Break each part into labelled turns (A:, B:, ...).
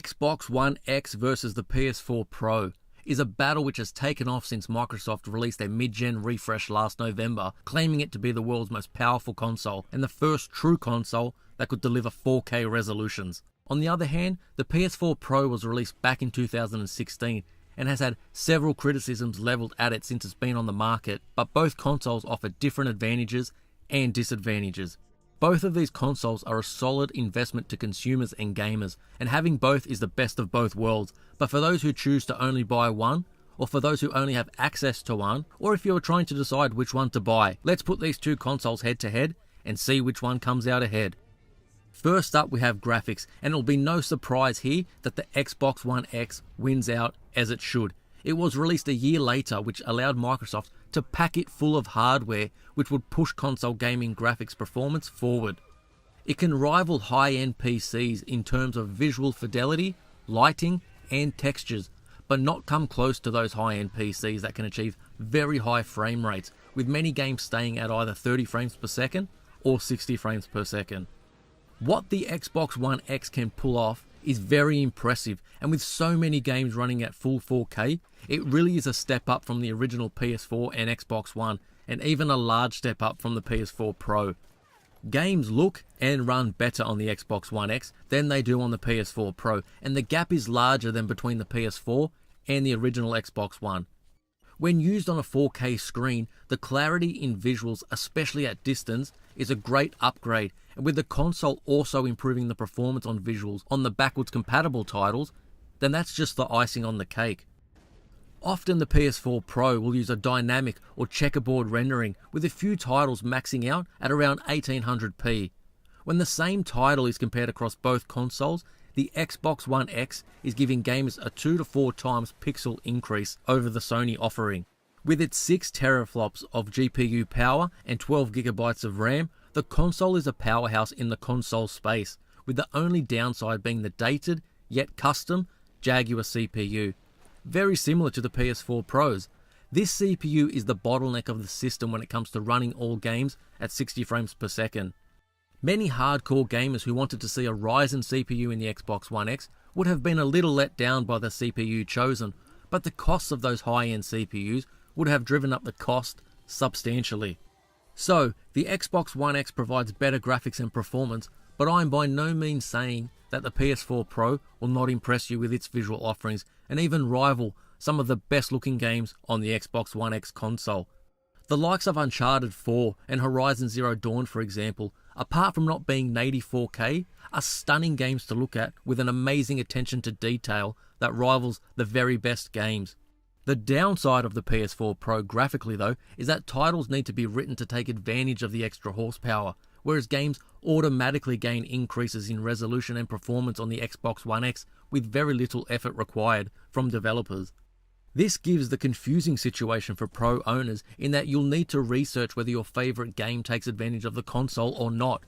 A: Xbox One X versus the PS4 Pro is a battle which has taken off since Microsoft released their mid-gen refresh last November, claiming it to be the world's most powerful console and the first true console that could deliver 4K resolutions. On the other hand, the PS4 Pro was released back in 2016 and has had several criticisms leveled at it since it's been on the market, but both consoles offer different advantages and disadvantages. Both of these consoles are a solid investment to consumers and gamers, and having both is the best of both worlds. But for those who choose to only buy one, or for those who only have access to one, or if you are trying to decide which one to buy, let's put these two consoles head to head and see which one comes out ahead. First up, we have graphics, and it'll be no surprise here that the Xbox One X wins out as it should. It was released a year later, which allowed Microsoft to pack it full of hardware which would push console gaming graphics performance forward. It can rival high-end PCs in terms of visual fidelity, lighting, and textures, but not come close to those high-end PCs that can achieve very high frame rates, with many games staying at either 30 frames per second or 60 frames per second. What the Xbox One X can pull off is very impressive, and with so many games running at full 4K, it really is a step up from the original PS4 and Xbox One, and even a large step up from the PS4 Pro. Games look and run better on the Xbox One X than they do on the PS4 Pro, and the gap is larger than between the PS4 and the original Xbox One. When used on a 4K screen, the clarity in visuals, especially at distance, is a great upgrade, and with the console also improving the performance on visuals on the backwards compatible titles, then that's just the icing on the cake. Often the PS4 Pro will use a dynamic or checkerboard rendering, with a few titles maxing out at around 1800p. When the same title is compared across both consoles, the Xbox One X is giving gamers a 2 to 4 times pixel increase over the Sony offering. With its 6 teraflops of GPU power and 12GB of RAM, the console is a powerhouse in the console space, with the only downside being the dated, yet custom, Jaguar CPU. Very similar to the PS4 Pros. This CPU is the bottleneck of the system when it comes to running all games at 60 frames per second. Many hardcore gamers who wanted to see a Ryzen CPU in the Xbox One X would have been a little let down by the CPU chosen, but the costs of those high-end CPUs would have driven up the cost substantially. So, the Xbox One X provides better graphics and performance, but I'm by no means saying that the PS4 Pro will not impress you with its visual offerings and even rival some of the best looking games on the Xbox One X console. The likes of Uncharted 4 and Horizon Zero Dawn, for example, apart from not being native 4K, are stunning games to look at with an amazing attention to detail that rivals the very best games. The downside of the PS4 Pro graphically though is that titles need to be written to take advantage of the extra horsepower, whereas games automatically gain increases in resolution and performance on the Xbox One X with very little effort required from developers. This gives the confusing situation for Pro owners in that you'll need to research whether your favourite game takes advantage of the console or not.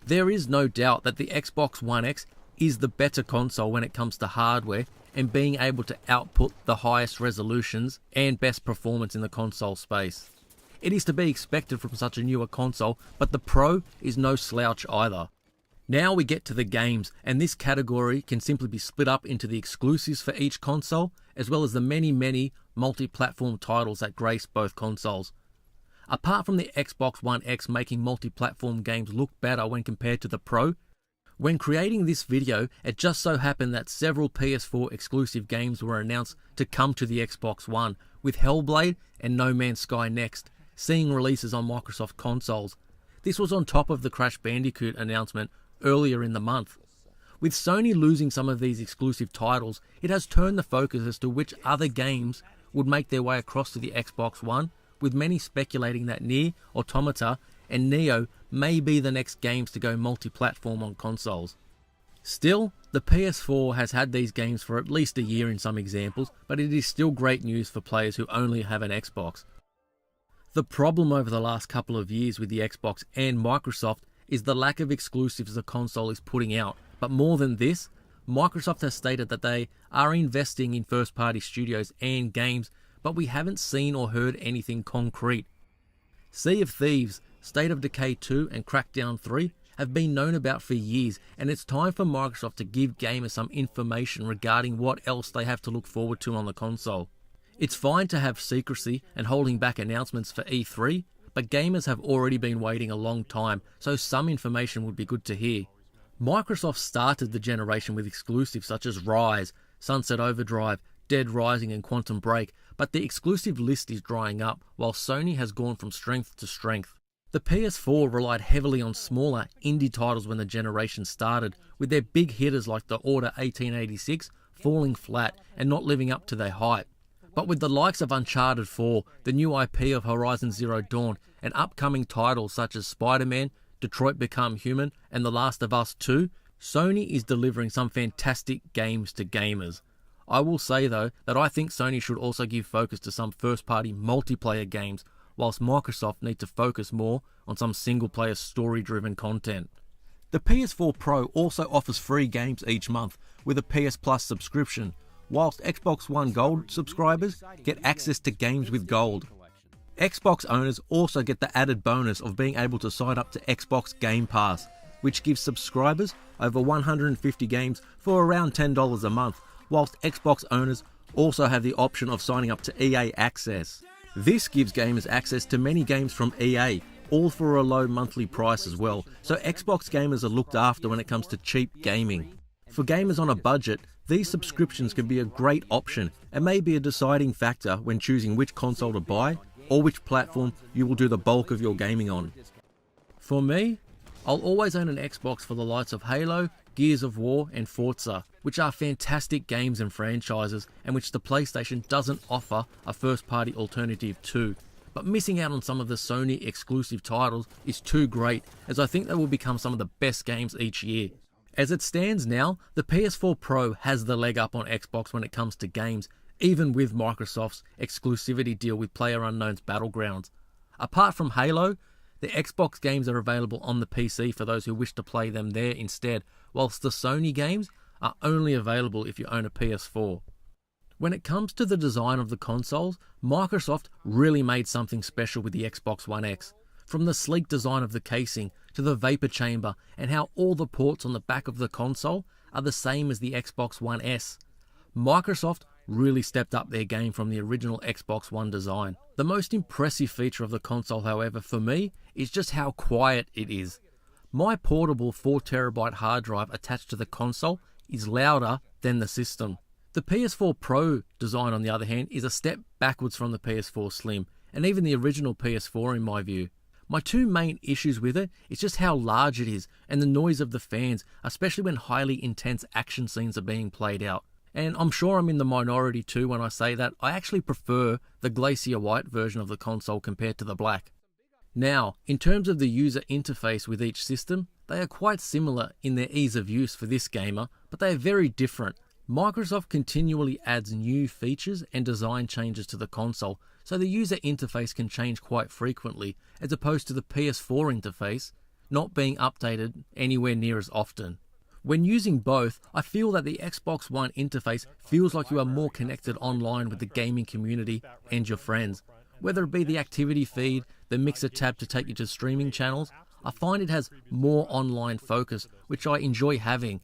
A: There is no doubt that the Xbox One X is the better console when it comes to hardware and being able to output the highest resolutions and best performance in the console space. It is to be expected from such a newer console, but the Pro is no slouch either. Now we get to the games, and this category can simply be split up into the exclusives for each console, as well as the many multi-platform titles that grace both consoles. Apart from the Xbox One X making multi-platform games look better when compared to the Pro, when creating this video, it just so happened that several PS4 exclusive games were announced to come to the Xbox One, with Hellblade and No Man's Sky next, seeing releases on Microsoft consoles. This was on top of the Crash Bandicoot announcement earlier in the month. With Sony losing some of these exclusive titles, it has turned the focus as to which other games would make their way across to the Xbox One, with many speculating that Nier, Automata, and Nioh may be the next games to go multi-platform on consoles. Still, the PS4 has had these games for at least a year in some examples, but it is still great news for players who only have an Xbox. The problem over the last couple of years with the Xbox and Microsoft is the lack of exclusives the console is putting out, but more than this, Microsoft has stated that they are investing in first-party studios and games, but we haven't seen or heard anything concrete. Sea of Thieves, State of Decay 2 and Crackdown 3 have been known about for years, and it's time for Microsoft to give gamers some information regarding what else they have to look forward to on the console. It's fine to have secrecy and holding back announcements for E3, but gamers have already been waiting a long time, so some information would be good to hear. Microsoft started the generation with exclusives such as Rise, Sunset Overdrive, Dead Rising and Quantum Break, but the exclusive list is drying up, while Sony has gone from strength to strength. The PS4 relied heavily on smaller indie titles when the generation started, with their big hitters like the Order 1886 falling flat and not living up to their hype. But with the likes of Uncharted 4, the new IP of Horizon Zero Dawn, and upcoming titles such as Spider-Man, Detroit Become Human, and The Last of Us 2, Sony is delivering some fantastic games to gamers. I will say though that I think Sony should also give focus to some first-party multiplayer games, whilst Microsoft need to focus more on some single-player story-driven content. The PS4 Pro also offers free games each month with a PS Plus subscription, whilst Xbox One Gold subscribers get access to games with Gold. Xbox owners also get the added bonus of being able to sign up to Xbox Game Pass, which gives subscribers over 150 games for around $10 a month, whilst Xbox owners also have the option of signing up to EA Access. This gives gamers access to many games from EA, all for a low monthly price as well, so Xbox gamers are looked after when it comes to cheap gaming. For gamers on a budget, these subscriptions can be a great option and may be a deciding factor when choosing which console to buy or which platform you will do the bulk of your gaming on. For me, I'll always own an Xbox for the likes of Halo, Gears of War and Forza, which are fantastic games and franchises and which the PlayStation doesn't offer a first-party alternative to. But missing out on some of the Sony exclusive titles is too great, as I think they will become some of the best games each year. As it stands now, the PS4 Pro has the leg up on Xbox when it comes to games, even with Microsoft's exclusivity deal with PlayerUnknown's Battlegrounds. Apart from Halo, the Xbox games are available on the PC for those who wish to play them there instead, whilst the Sony games are only available if you own a PS4. When it comes to the design of the consoles, Microsoft really made something special with the Xbox One X. From the sleek design of the casing to the vapor chamber and how all the ports on the back of the console are the same as the Xbox One S. Microsoft really stepped up their game from the original Xbox One design. The most impressive feature of the console, however, for me, is just how quiet it is. My portable 4TB hard drive attached to the console is louder than the system. The PS4 Pro design, on the other hand, is a step backwards from the PS4 Slim, and even the original PS4 in my view. My two main issues with it is just how large it is and the noise of the fans, especially when highly intense action scenes are being played out. And I'm sure I'm in the minority too when I say that I actually prefer the Glacier White version of the console compared to the black. Now, in terms of the user interface with each system, they are quite similar in their ease of use for this gamer, but they are very different. Microsoft continually adds new features and design changes to the console, so the user interface can change quite frequently, as opposed to the PS4 interface not being updated anywhere near as often. When using both, I feel that the Xbox One interface feels like you are more connected online with the gaming community and your friends. Whether it be the activity feed, the Mixer tab to take you to streaming channels, I find it has more online focus, which I enjoy having.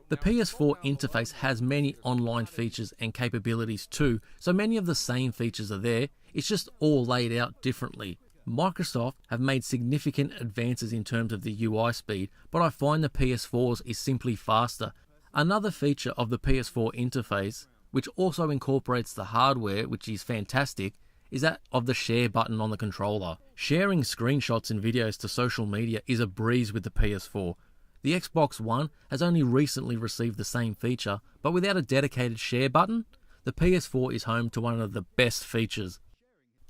A: The PS4 interface has many online features and capabilities too, so many of the same features are there, it's just all laid out differently. Microsoft have made significant advances in terms of the UI speed, but I find the PS4's is simply faster. Another feature of the PS4 interface, which also incorporates the hardware, which is fantastic, is that of the share button on the controller. Sharing screenshots and videos to social media is a breeze with the PS4. The Xbox One has only recently received the same feature, but without a dedicated share button, the PS4 is home to one of the best features.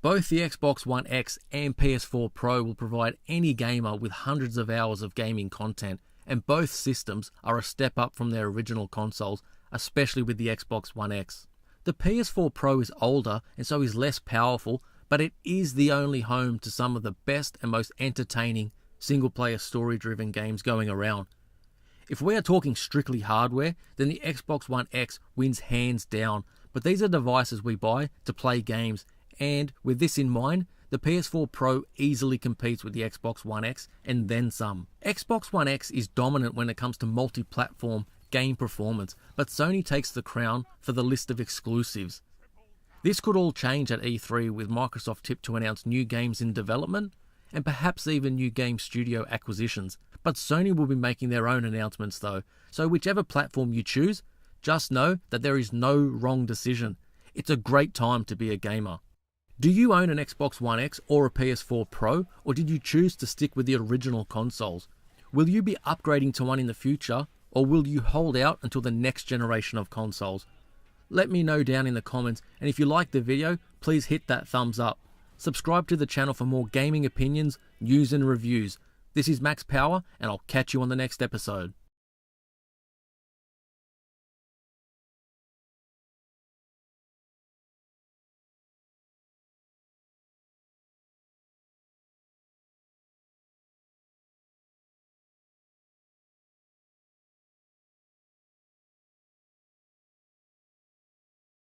A: Both the Xbox One X and PS4 Pro will provide any gamer with hundreds of hours of gaming content, and both systems are a step up from their original consoles, especially with the Xbox One X. The PS4 Pro is older and so is less powerful, but it is the only home to some of the best and most entertaining single-player story-driven games going around. If we are talking strictly hardware, then the Xbox One X wins hands down, but these are devices we buy to play games, and with this in mind, the PS4 Pro easily competes with the Xbox One X and then some. Xbox One X is dominant when it comes to multi-platform game performance, but Sony takes the crown for the list of exclusives. This could all change at E3 with Microsoft tipped to announce new games in development and perhaps even new game studio acquisitions. But Sony will be making their own announcements though, so whichever platform you choose, just know that there is no wrong decision. It's a great time to be a gamer. Do you own an Xbox One X or a PS4 Pro, or did you choose to stick with the original consoles? Will you be upgrading to one in the future, or will you hold out until the next generation of consoles? Let me know down in the comments, and if you liked the video, please hit that thumbs up. Subscribe to the channel for more gaming opinions, news and reviews. This is Max Power, and I'll catch you on the next episode.